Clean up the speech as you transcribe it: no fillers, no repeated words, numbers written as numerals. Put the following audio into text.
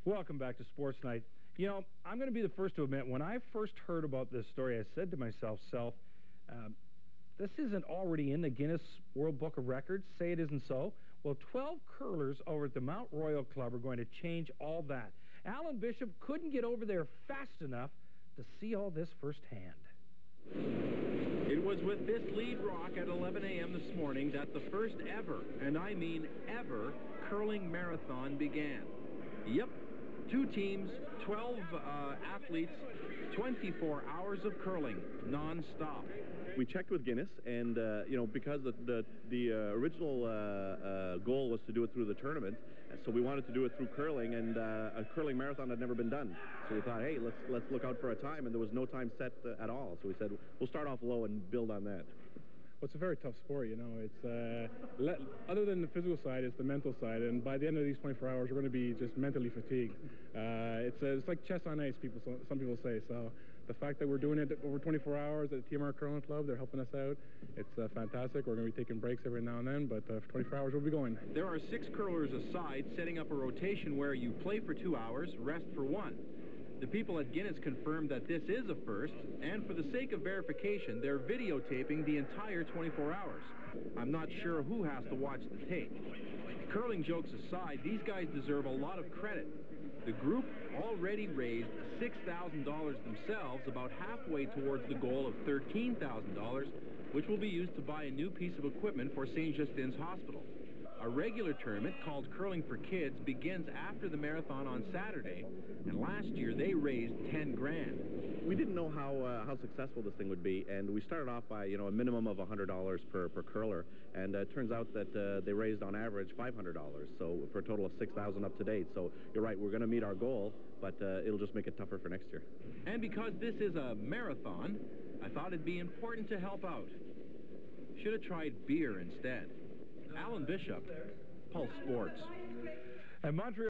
Welcome back to Sports Night. You know, I'm going to be the first to admit, when I first heard about this story, I said to myself, this isn't already in the Guinness World Book of Records. Say it isn't so. Well, 12 curlers over at the Mount Royal Club are going to change all that. Alan Bishop couldn't get over there fast enough to see all this firsthand. It was with this lead rock at 11 a.m. this morning that the first ever, and I mean ever, curling marathon began. Yep, 2 teams, 12 athletes, 24 hours of curling, non-stop. We checked with Guinness, and you know, because the original goal was to do it through the tournament, so we wanted to do it through curling, and a curling marathon had never been done. So we thought, hey, let's look out for a time, and there was no time set at all. So we said we'll start off low and build on that. Well, it's a very tough sport, you know. It's other than the physical side, it's the mental side, and by the end of these 24 hours, we're going to be just mentally fatigued. It's like chess on ice, some people say. So the fact that we're doing it over 24 hours at the TMR Curling Club, they're helping us out. It's fantastic. We're going to be taking breaks every now and then, but for 24 hours, we'll be going. There are 6 curlers aside, setting up a rotation where you play for 2 hours, rest for 1. The people at Guinness confirmed that this is a first, and for the sake of verification, they're videotaping the entire 24 hours. I'm not sure who has to watch the tape. Curling jokes aside, these guys deserve a lot of credit. The group already raised $6,000 themselves, about halfway towards the goal of $13,000, which will be used to buy a new piece of equipment for St. Justin's Hospital. A regular tournament called Curling for Kids begins after the marathon on Saturday, and last year they raised 10 grand. We didn't know how successful this thing would be, and we started off by, you know, a minimum of $100 per curler, and it turns out that they raised on average $500, so for a total of $6,000 up to date. So you're right, we're going to meet our goal, but it'll just make it tougher for next year. And because this is a marathon, I thought it'd be important to help out. Should have tried beer instead. Alan Bishop, Pulse Sports. And Montreal